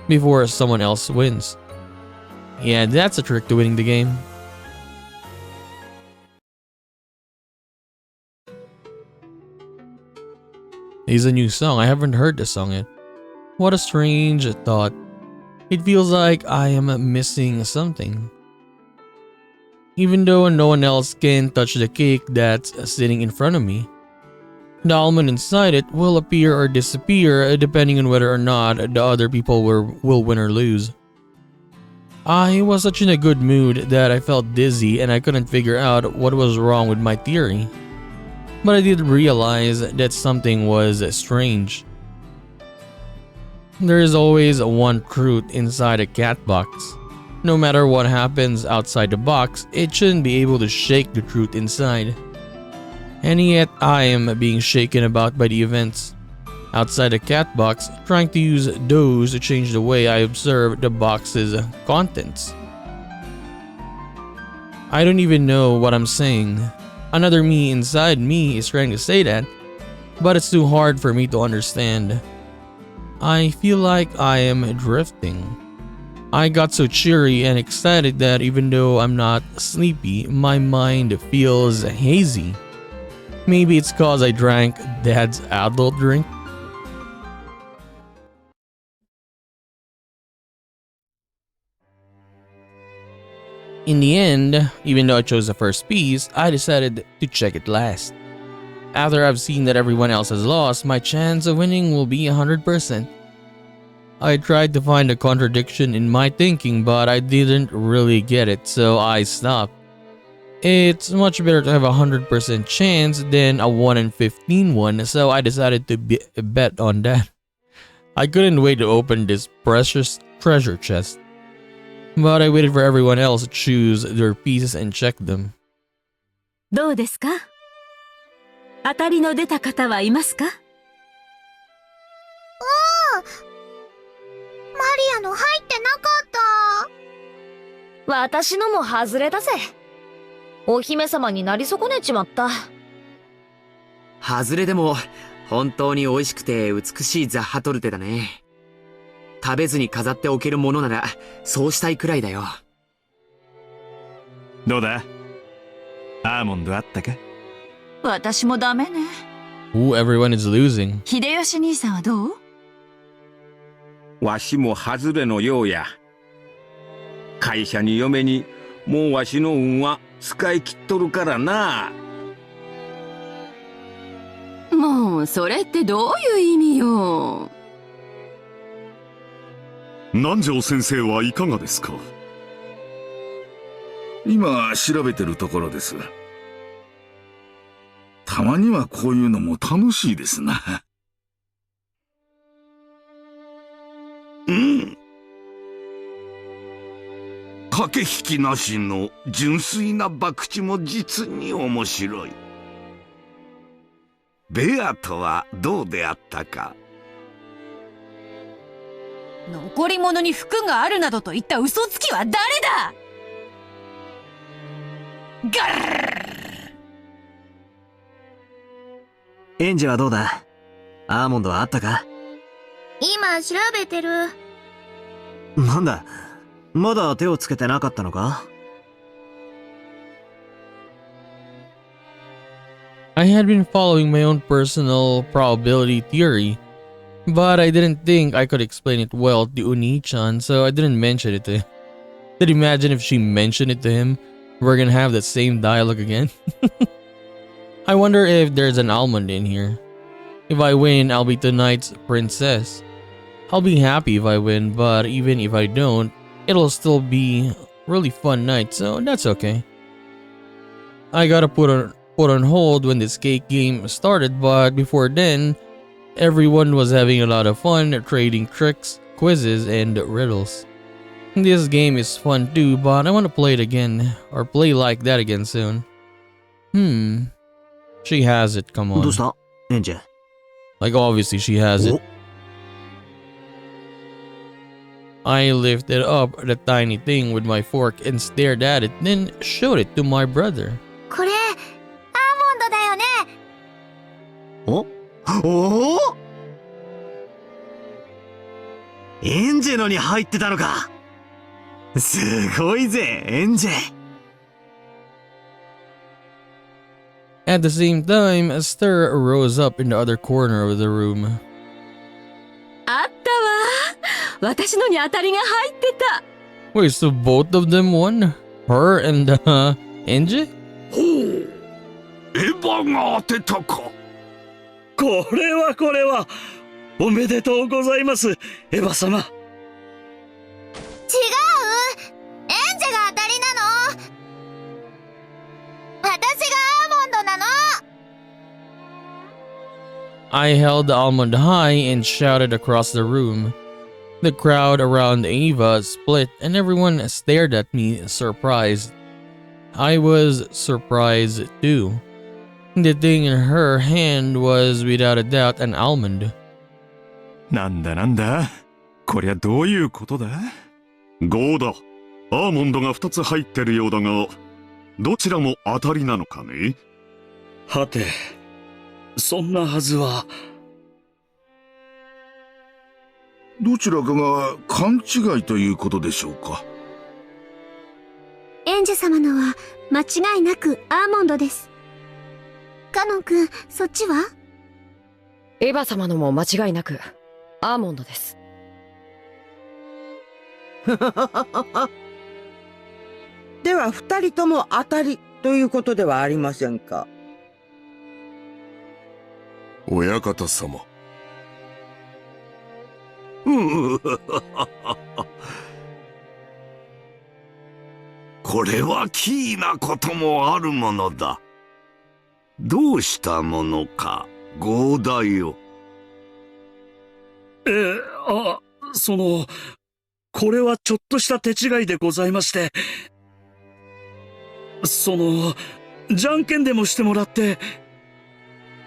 before someone else wins. Yeah, that's a trick to winning the game. It's a new song. I haven't heard this song yet. What a strange thought. It feels like I am missing something. Even though no one else can touch the cake that's sitting in front of me, the almond inside it will appear or disappear depending on whether or not the other people will win or lose. I was such in a good mood that I felt dizzy and I couldn't figure out what was wrong with my theory. But I did realize that something was strange. There is always one truth inside a cat box. No matter what happens outside the box, it shouldn't be able to shake the truth inside. And yet I am being shaken about by the events outside the cat box, trying to use those to change the way I observe the box's contents. I don't even know what I'm saying. Another me inside me is trying to say that, but it's too hard for me to understand. I feel like I am drifting. I got so cheery and excited that even though I'm not sleepy, my mind feels hazy. Maybe it's cause I drank Dad's adult drink. In the end, even though I chose the first piece, I decided to check it last. After I've seen that everyone else has lost, my chance of winning will be 100%. I tried to find a contradiction in my thinking, but I didn't really get it, so I stopped. It's much better to have a 100% chance than a 1 in 15 one, so I decided to bet on that. I couldn't wait to open this precious treasure chest, but I waited for everyone else to choose their pieces and check them. どうですか？当たりの出た方はいますか？マリアの入ってなかった。私のも外れだぜ。お姫様になり損ねちまった。外れでも本当に美味しくて美しいザッハトルテだね。食べずに飾っておけるものならそうしたいくらいだよ。どうだ？アーモンドあったか？私もダメね。Ooh, everyone is losing. 秀吉兄さんはどう？わしも外れのようや。会社に嫁にもうわしの運は使い切っとるからな。もうそれってどういう意味よ。南條先生はいかがですか？今調べてるところです。たまにはこういうのも楽しいですな。うん。駆け引きなしの純粋な博打も実に面白い。ベアとはどうであったか？残り物に服があるなどと言った嘘つきは誰だ？ガルエンジはどうだ？アーモンドはあったか？今調べてる。なんだ、まだ手をつけてなかったのか？ I had been following my own personal probability theory, but I didn't think I could explain it well to Uni-chan, so I didn't mention it to him. Did you imagine if she mentioned it to him, we're gonna have the same dialogue again? I wonder if there's an almond in here. If I win, I'll be tonight's princess. I'll be happy if I win, but even if I don't, it'll still be a really fun night, so that's okay. I gotta put on hold when this cake game started, but before then, everyone was having a lot of fun trading tricks, quizzes, and riddles. This game is fun too, but I want to play it again, or play like that again soon. She has it, come on. どうした？エンジェ。Like obviously she has it. I lifted up the tiny thing with my fork and stared at it, then showed it to my brother. これ、アーモンドだよね。おお！エンジェのに入ってたのか。すごいぜ、エンジェ。At the same time, a stir rose up in the other corner of the room. あったわ。私のに当たりが入ってた。Wait, so both of them won? Her and Enji? ほう。エヴァが当てたか。これはおめでとうございます、エヴァ様。違う、エンジェが当たりなの。私がアーモンドなの。 I held the almond high and shouted across the room. The crowd around Ava split and everyone stared at me surprised. I was surprised too. The thing in her hand was without a doubt an almond. なんだこりゃどういうことだ5だ。アーモンドが2つ入ってるようだが、どちらも当たりなのかね？はて、そんなはずは。どちらかが勘違いということでしょうか。エンジェ様のは間違いなくアーモンドです。カノン君、そっちは？エヴァ様のも間違いなくアーモンドです。では二人とも当たりということではありませんか。親方様。これは奇異なこともあるものだ。どうしたものか、豪大よ。これはちょっとした手違いでございまして。じゃんけんでもしてもらって。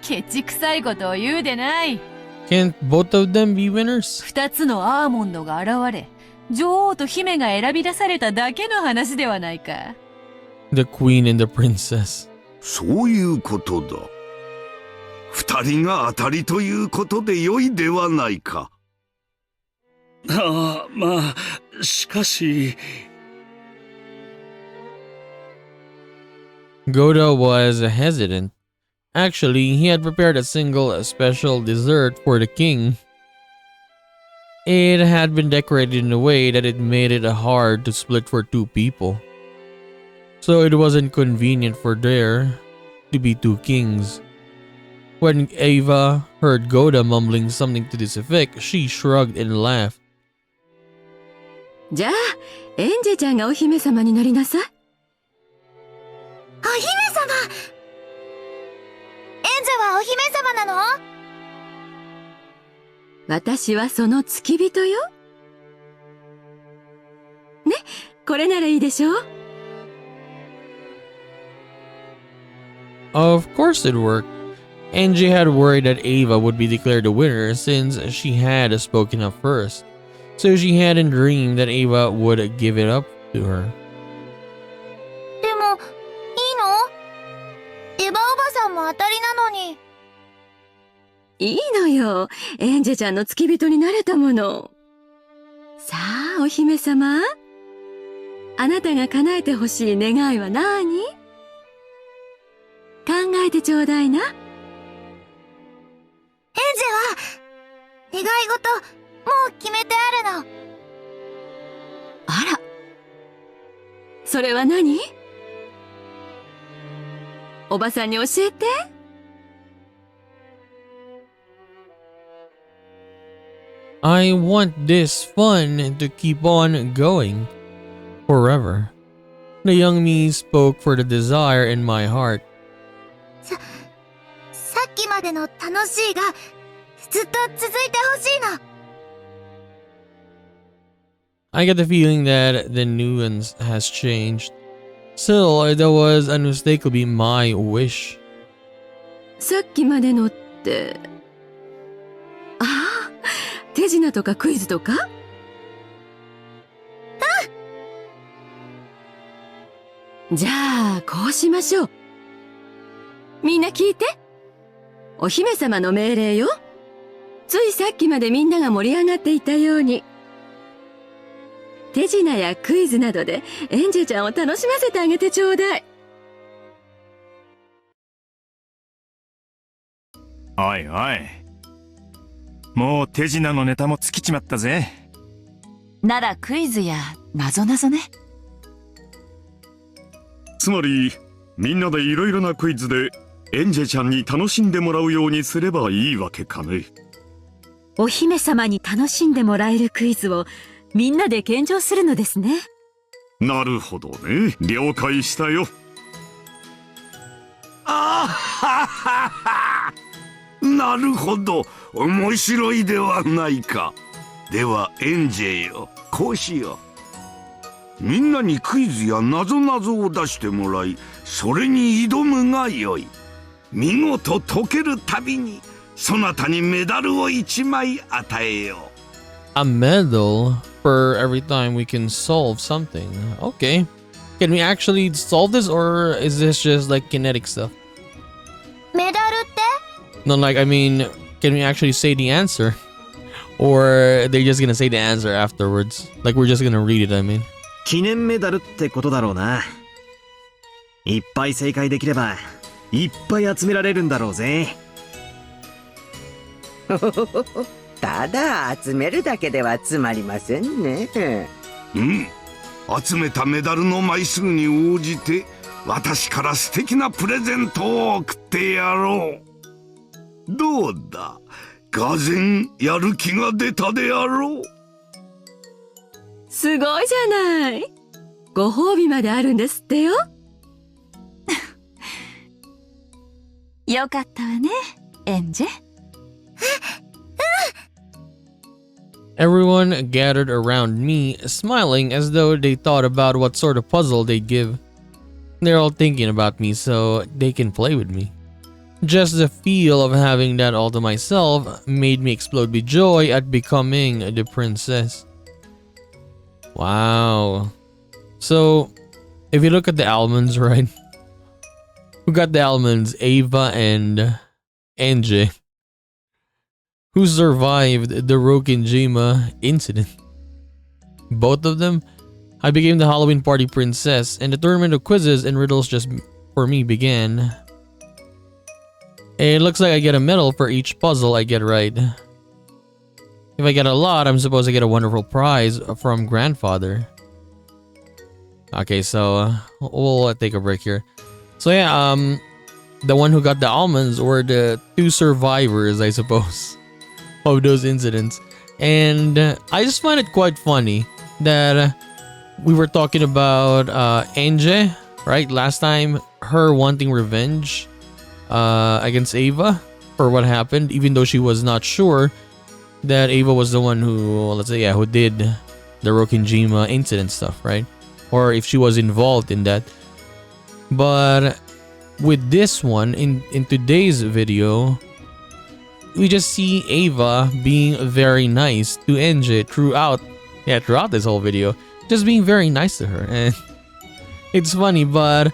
ケチくさいことを言うでない。Can't both of them be winners? 二つのアーモンドが現れ、女王と姫が選び出されただけの話ではないか。The queen and the princess. そういうことだ。二人が当たりということで良いではないか。まあ、しかし。Goda was hesitant. Actually, he had prepared a single special dessert for the king. It had been decorated in a way that it made it hard to split for two people. So it wasn't convenient for there to be two kings. When Ava heard Goda mumbling something to this effect, she shrugged and laughed. じゃあ、エンジェちゃんがお姫様になりなさい。お姫様！エンジェはお姫様なの？私はその付き人よ。ね、これならいいでしょう。Of course it worked. Angie had worried that Ava would be declared the winner since she had spoken up first. So she hadn't dreamed that Ava would give it up to her. でも、いいの？エヴァおばさんも当たりなのに。いいのよ。エンジェちゃんの付き人になれたもの。さあ、お姫様。あなたが叶えてほしい願いは何？考えてちょうだいな。エンジェは、願い事、もう決めてあるの。あら。それは何？おばさんに教えて。I want this fun to keep on going forever. The young me spoke for the desire in my heart. さっきまでの楽しいがずっと続いてほしいの。I get the feeling that the nuance has changed. Still, that was unmistakably my wish. さっきまでのって。ああ、手品とかクイズとか？じゃあ、こうしましょう。みんな聞いて。お姫様の命令よ。ついさっきまでみんなが盛り上がっていたように。手品やクイズなどでエンジェちゃんを楽しませてあげてちょうだい。おいおい。もう手品のネタも尽きちまったぜ。ならクイズやなぞなぞね。つまりみんなでいろいろなクイズでエンジェちゃんに楽しんでもらうようにすればいいわけかね。お姫様に楽しんでもらえるクイズをみんなで献上するのですね。なるほどね。了解したよ。あははは。なるほど。面白いではないか。ではエンジェよ、こうしよう。みんなにクイズやなぞなぞを出してもらい、それに挑むがよい。見事解けるたびにそなたにメダルを1枚与えよう。 A medal for every time we can solve something. Okay. Can we actually solve this, or is this just like kinetic stuff? メダルって？ No, like, I mean, can we actually say the answer? Or they're just gonna say the answer afterwards? Like, we're just gonna read it, I mean. 記念メダルってことだろうな。いっぱい正解できればいっぱい集められるんだろうぜ。ただ集めるだけではつまりませんね。うん。集めたメダルの枚数に応じて私から素敵なプレゼントを送ってやろう。どうだ、がぜんやる気が出たであろう。すごいじゃない。ご褒美まであるんですってよ。よかったわね、エンジェ。Everyone gathered around me, smiling as though they thought about what sort of puzzle they'd give. They're all thinking about me so they can play with me. Just the feel of having that all to myself made me explode with joy at becoming the princess. Wow. So, if you look at the almonds, right? Who got the almonds? Ava and Angie. Who survived the Rokinjima incident? Both of them? I became the Halloween party princess, and the tournament of quizzes and riddles just for me began. It looks like I get a medal for each puzzle I get right. If I get a lot, I'm supposed to get a wonderful prize from grandfather. Okay, so we'll take a break here. So yeah, the one who got the almonds were the two survivors, I suppose, of those incidents. And I just find it quite funny that we were talking about Angie, right? Last time, her wanting revenge against Ava for what happened, even though she was not sure that Ava was the one who, let's say, yeah, who did the Rokinjima incident stuff, right? Or if she was involved in that. But with this one, in today's video, we just see Ava being very nice to Angie throughout this whole video. Just being very nice to her. And it's funny, but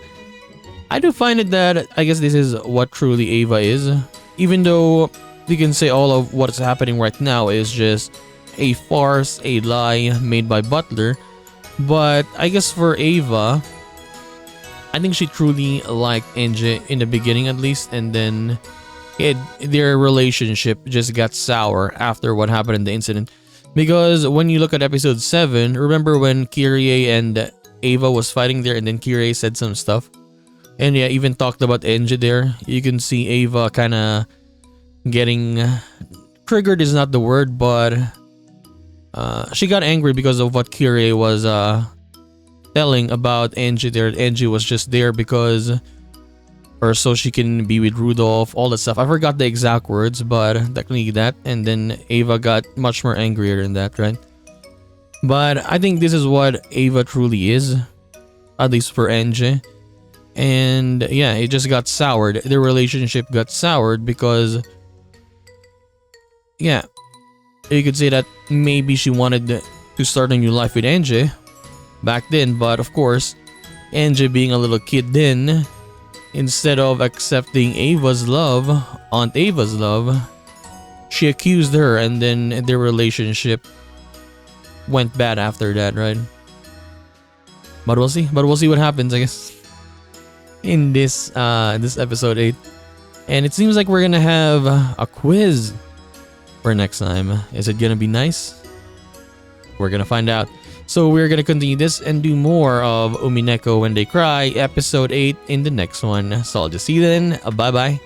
I do find it that I guess this is what truly Ava is. Even though you can say all of what's happening right now is just a farce, a lie made by Butler. But I guess for Ava, I think she truly liked Angie in the beginning at least, and then their relationship just got sour after what happened in the incident. Because when you look at episode 7, remember when Kyrie and Ava was fighting there, and then Kyrie said some stuff, and yeah, even talked about Angie there. You can see Ava kind of getting triggered is not the word, but she got angry because of what Kyrie was telling about Angie there. Angie was just there because, or so she can be with Rudolph, all that stuff. I forgot the exact words, but technically that. And then Ava got much more angrier than that, right? But I think this is what Ava truly is, at least for Angie. And yeah, it just got soured. The relationship got soured because, yeah, you could say that maybe she wanted to start a new life with Angie back then, but of course, Angie being a little kid then, instead of accepting Ava's love, Aunt Ava's love, she accused her, and then their relationship went bad after that, right? But we'll see. But we'll see what happens, I guess, in this episode 8. And it seems like we're gonna have a quiz for next time. Is it gonna be nice? We're gonna find out. So we're gonna continue this and do more of Umineko When They Cry episode 8 in the next one. So I'll just see you then. Bye bye.